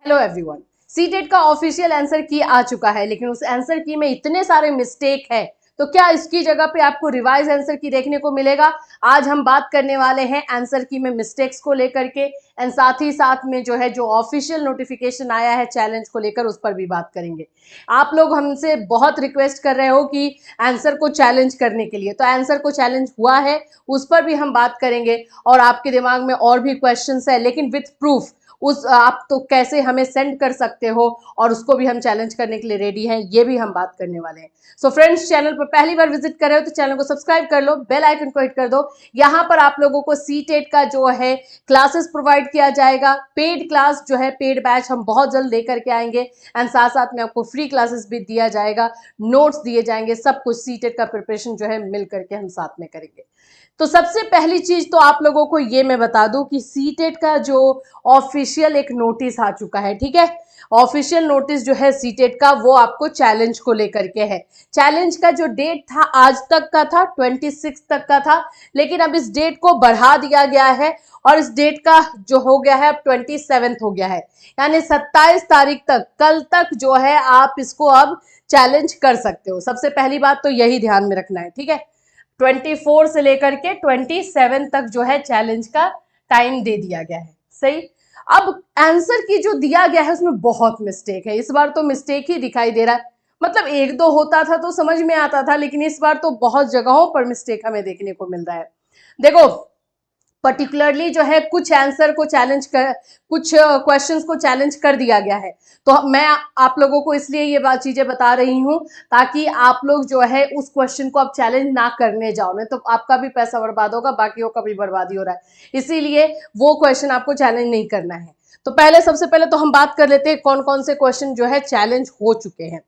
Hello everyone. CTET का official answer की आ चुका है, लेकिन उस आंसर की में इतने सारे मिस्टेक है, तो क्या इसकी जगह पे आपको रिवाइज आंसर की देखने को मिलेगा? आज हम बात करने वाले हैं आंसर की में मिस्टेक्स को लेकर के, एंड साथ ही साथ में जो ऑफिशियल नोटिफिकेशन आया है चैलेंज को लेकर, उस पर भी बात करेंगे। आप लोग हमसे बहुत रिक्वेस्ट कर रहे हो कि आंसर को चैलेंज करने के लिए, तो आंसर को चैलेंज हुआ है, उस पर भी हम बात करेंगे। और आपके दिमाग में और भी क्वेश्चंस है, लेकिन विथ प्रूफ, उस आप तो कैसे हमें सेंड कर सकते हो, और उसको भी हम चैलेंज करने के लिए रेडी हैं, ये भी हम बात करने वाले हैं। सो फ्रेंड्स, चैनल पर पहली बार विजिट कर रहे हो तो चैनल को सब्सक्राइब कर लो, बेल आइकन को हिट कर दो। यहाँ पर आप लोगों को सीटेट का क्लासेस प्रोवाइड किया जाएगा। पेड क्लास पेड बैच हम बहुत जल्द लेकर के आएंगे, एंड साथ साथ में आपको फ्री क्लासेस भी दिया जाएगा, नोट्स दिए जाएंगे, सब कुछ सीटेट का प्रिपरेशन मिल करके हम साथ में करेंगे। तो सबसे पहली चीज तो आप लोगों को ये मैं बता दूं कि सीटेट का ऑफिशियल एक नोटिस आ चुका है। ठीक है, ऑफिशियल नोटिस सीटेट का, वो आपको चैलेंज को लेकर के है। चैलेंज का जो डेट था आज तक का था, 26 तक का था, लेकिन अब इस डेट को बढ़ा दिया गया है, और इस डेट का हो गया है अब 27 हो गया है, यानी 27 तारीख तक, कल तक आप इसको अब चैलेंज कर सकते हो। सबसे पहली बात तो यही ध्यान में रखना है। ठीक है, 24 से लेकर के 27 तक चैलेंज का टाइम दे दिया गया है। सही। अब आंसर की जो दिया गया है उसमें बहुत मिस्टेक है, इस बार तो मिस्टेक ही दिखाई दे रहा है। मतलब एक दो होता था तो समझ में आता था, लेकिन इस बार तो बहुत जगहों पर मिस्टेक हमें देखने को मिल रहा है। देखो, पर्टिकुलरली कुछ आंसर को चैलेंज कर, कुछ क्वेश्चंस को चैलेंज कर दिया गया है। तो मैं आप लोगों को इसलिए ये बात चीजें बता रही हूं, ताकि आप लोग उस क्वेश्चन को आप चैलेंज ना करने जाओ, नहीं तो आपका भी पैसा बर्बाद होगा, बाकियों का भी बर्बादी हो रहा है। इसीलिए वो क्वेश्चन आपको चैलेंज नहीं करना है। तो सबसे पहले तो हम बात कर लेते हैं कौन कौन से क्वेश्चन चैलेंज हो चुके हैं।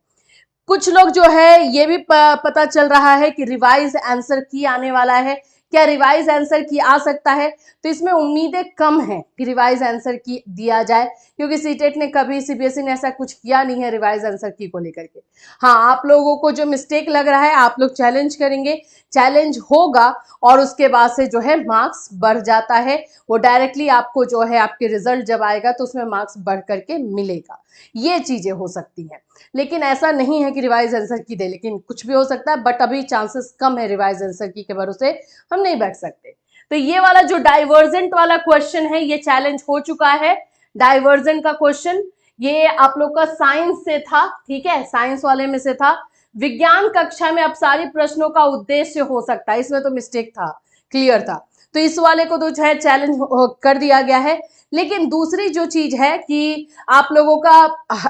कुछ लोग ये भी पता चल रहा है कि रिवाइज आंसर की आने वाला है। क्या रिवाइज आंसर की आ सकता है? तो इसमें उम्मीदें कम है कि रिवाइज आंसर की दिया जाए, क्योंकि सीटेट ने कभी, सीबीएसई ने ऐसा कुछ किया नहीं है रिवाइज आंसर की को लेकर के। हाँ, आप लोगों को जो मिस्टेक लग रहा है, आप लोग चैलेंज करेंगे, चैलेंज होगा, और उसके बाद से मार्क्स बढ़ जाता है। वो डायरेक्टली आपको आपके रिजल्ट जब आएगा तो उसमें मार्क्स बढ़ करके मिलेगा। ये चीजें हो सकती हैं, लेकिन ऐसा नहीं है कि रिवाइज आंसर की दे, लेकिन कुछ भी हो सकता है। बट अभी चांसेस कम है, रिवाइज आंसर की के भरोसे हम नहीं बैठ सकते। तो ये वाला जो डाइवर्जेंट वाला क्वेश्चन है, ये चैलेंज हो चुका है। डाइवर्जेंट का क्वेश्चन ये आप लोग का साइंस से था। ठीक है, साइंस वाले में से था। विज्ञान कक्षा में अब सारे प्रश्नों का उद्देश्य हो सकता है, इसमें तो मिस्टेक था, क्लियर था। तो इस वाले को तो चैलेंज कर दिया गया है। लेकिन दूसरी जो चीज है कि आप लोगों का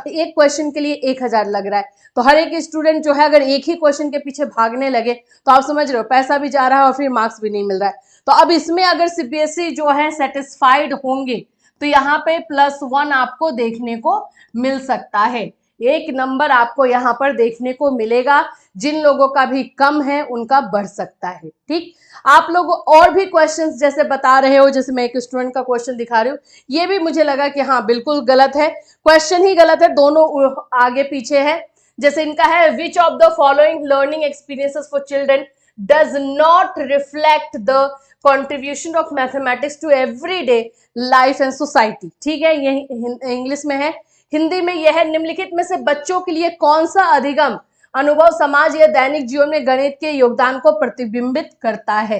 एक क्वेश्चन के लिए 1000 लग रहा है, तो हर एक स्टूडेंट अगर एक ही क्वेश्चन के पीछे भागने लगे, तो आप समझ रहे हो पैसा भी जा रहा है और फिर मार्क्स भी नहीं मिल रहा है। तो अब इसमें अगर सीबीएसई सेटिस्फाइड होंगे, तो यहाँ पे +1 आपको देखने को मिल सकता है। एक नंबर आपको यहाँ पर देखने को मिलेगा। जिन लोगों का भी कम है उनका बढ़ सकता है। ठीक, आप लोग और भी क्वेश्चंस जैसे बता रहे हो, जैसे मैं एक स्टूडेंट का क्वेश्चन दिखा रही हूँ, ये भी मुझे लगा कि हाँ बिल्कुल गलत है, क्वेश्चन ही गलत है, दोनों आगे पीछे है। जैसे इनका है, which of the following learning experiences for children does not reflect the contribution of mathematics to everyday life and society. ठीक है, ये इंग्लिश में है। हिंदी में यह है, निम्नलिखित में से बच्चों के लिए कौन सा अधिगम अनुभव समाज या दैनिक जीवन में गणित के योगदान को प्रतिबिंबित करता है?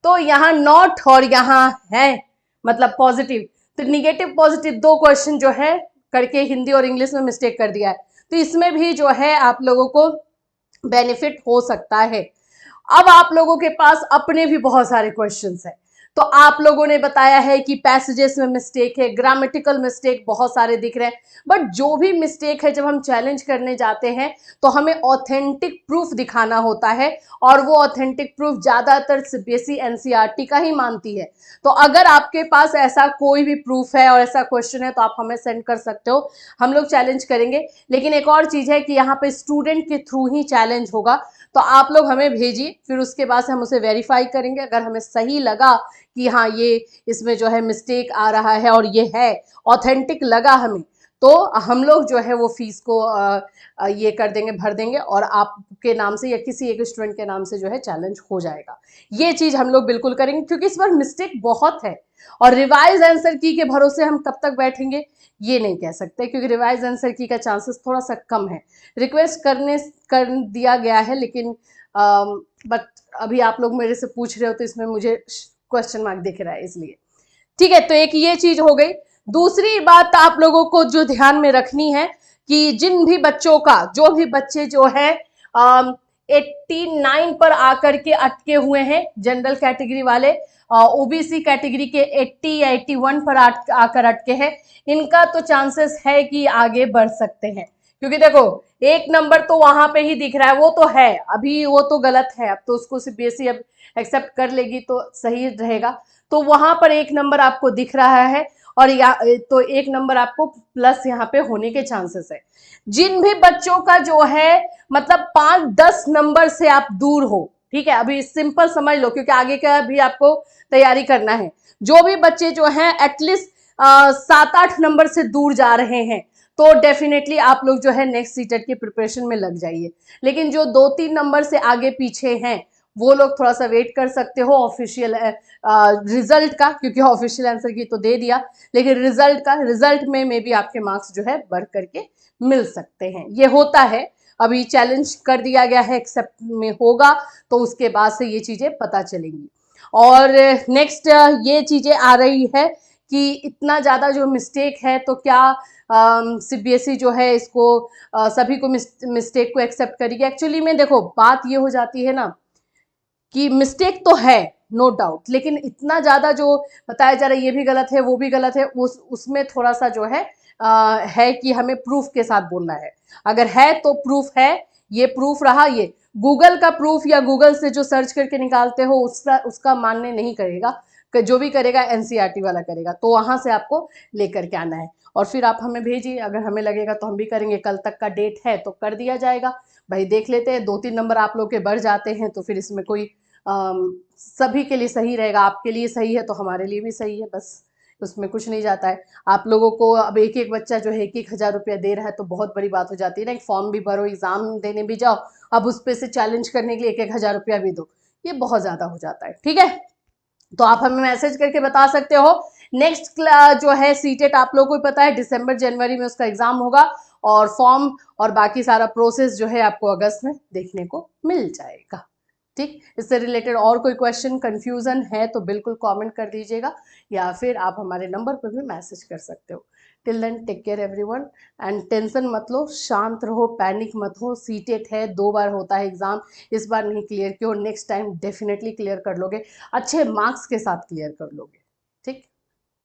तो यहाँ नॉट और यहाँ है मतलब पॉजिटिव, तो निगेटिव पॉजिटिव दो क्वेश्चन करके हिंदी और इंग्लिश में मिस्टेक कर दिया है। तो इसमें भी आप लोगों को बेनिफिट हो सकता है। अब आप लोगों के पास अपने भी बहुत सारे क्वेश्चंस हैं। तो आप लोगों ने बताया है कि पैसेजेस में मिस्टेक है, ग्रामेटिकल मिस्टेक बहुत सारे दिख रहे हैं। बट जो भी मिस्टेक है, जब हम चैलेंज करने जाते हैं तो हमें ऑथेंटिक प्रूफ दिखाना होता है, और वो ऑथेंटिक प्रूफ ज्यादातर सीबीएसई एनसीईआरटी का ही मानती है। तो अगर आपके पास ऐसा कोई भी प्रूफ है और ऐसा क्वेश्चन है, तो आप हमें सेंड कर सकते हो, हम लोग चैलेंज करेंगे। लेकिन एक और चीज है कि यहाँ पे स्टूडेंट के थ्रू ही चैलेंज होगा, तो आप लोग हमें भेजिए, फिर उसके बाद से हम उसे वेरीफाई करेंगे। अगर हमें सही लगा कि हाँ ये इसमें मिस्टेक आ रहा है और ये है ऑथेंटिक लगा हमें, तो हम लोग जो है वो फीस को ये कर देंगे, भर देंगे, और आपके नाम से या किसी एक स्टूडेंट के नाम से जो है चैलेंज हो जाएगा। ये चीज हम लोग बिल्कुल करेंगे, क्योंकि इस बार मिस्टेक बहुत है, और रिवाइज आंसर की के भरोसे हम कब तक बैठेंगे ये नहीं कह सकते, क्योंकि रिवाइज आंसर की का चांसेस थोड़ा सा कम है। रिक्वेस्ट कर दिया गया है, लेकिन बट अभी आप लोग मेरे से पूछ रहे हो तो इसमें मुझे क्वेश्चन मार्क दिख रहा है, इसलिए ठीक है। तो एक ये चीज हो गई। दूसरी बात आप लोगों को जो ध्यान में रखनी है कि जिन भी बच्चों का, जो भी बच्चे जो है 89 पर आकर के अटके हुए हैं, जनरल कैटेगरी वाले, ओबीसी कैटेगरी के 80 या 81 पर आकर अटके हैं, इनका तो चांसेस है कि आगे बढ़ सकते हैं। क्योंकि देखो, एक नंबर तो वहां पे ही दिख रहा है, वो तो है अभी, वो तो गलत है, अब तो उसको सीबीएसई अब एक्सेप्ट कर लेगी तो सही रहेगा। तो वहां पर एक नंबर आपको दिख रहा है, और या तो एक नंबर आपको प्लस यहाँ पे होने के चांसेस है। जिन भी बच्चों का जो है मतलब 5-10 नंबर से आप दूर हो, ठीक है, अभी सिंपल समझ लो, क्योंकि आगे का भी आपको तैयारी करना है। जो भी बच्चे जो हैं एटलीस्ट 7-8 नंबर से दूर जा रहे हैं, तो डेफिनेटली आप लोग जो है नेक्स्ट सीटेट की प्रिपरेशन में लग जाइए। लेकिन जो 2-3 नंबर से आगे पीछे हैं, वो लोग थोड़ा सा वेट कर सकते हो ऑफिशियल रिजल्ट का, क्योंकि ऑफिशियल आंसर की तो दे दिया, लेकिन रिजल्ट में मे बी आपके मार्क्स जो है बढ़ करके मिल सकते हैं। ये होता है, अभी चैलेंज कर दिया गया है, एक्सेप्ट में होगा तो उसके बाद से ये चीजें पता चलेंगी। और नेक्स्ट ये चीजें आ रही है कि इतना ज्यादा जो मिस्टेक है, तो क्या सीबीएसई जो है इसको सभी को मिस्टेक को एक्सेप्ट करेगी? एक्चुअली में देखो, बात ये हो जाती है ना कि मिस्टेक तो है, नो डाउट, लेकिन इतना ज्यादा जो बताया जा रहा है ये भी गलत है, वो भी गलत है, उसमें थोड़ा सा जो है कि हमें प्रूफ के साथ बोलना है। अगर है तो प्रूफ है, ये प्रूफ रहा, ये गूगल का प्रूफ या गूगल से जो सर्च करके निकालते हो उसका मान्य नहीं करेगा, जो भी करेगा एनसीईआरटी वाला करेगा, तो वहां से आपको लेकर के आना है, और फिर आप हमें भेजिए, अगर हमें लगेगा तो हम भी करेंगे। कल तक का डेट है तो कर दिया जाएगा। भाई देख लेते हैं, 2-3 नंबर आप लोग के बढ़ जाते हैं तो फिर इसमें कोई सभी के लिए सही रहेगा, आपके लिए सही है तो हमारे लिए भी सही है, बस उसमें कुछ नहीं जाता है। आप लोगों को अब एक एक बच्चा जो है 1-1 हज़ार रुपया दे रहा है तो बहुत बड़ी बात हो जाती है ना। एक फॉर्म भी भरो, एग्जाम देने भी जाओ, अब उस पे से चैलेंज करने के लिए 1-1 हज़ार रुपया भी दो, ये बहुत ज्यादा हो जाता है। ठीक है, तो आप हमें मैसेज करके बता सकते हो। नेक्स्ट जो है सीटेट आप लोगों को पता है दिसंबर जनवरी में उसका एग्जाम होगा, और फॉर्म और बाकी सारा प्रोसेस जो है आपको अगस्त में देखने को मिल जाएगा। ठीक, इससे रिलेटेड और कोई क्वेश्चन कंफ्यूजन है तो बिल्कुल कमेंट कर दीजिएगा, या फिर आप हमारे नंबर पर भी मैसेज कर सकते हो। Till then take care everyone, and tension मत लो, शांत रहो, पैनिक मत हो। सीटेट है, 2 बार होता है एग्जाम, इस बार नहीं क्लियर किया, नेक्स्ट टाइम डेफिनेटली क्लियर कर लोगे, अच्छे मार्क्स के साथ क्लियर कर लोगे।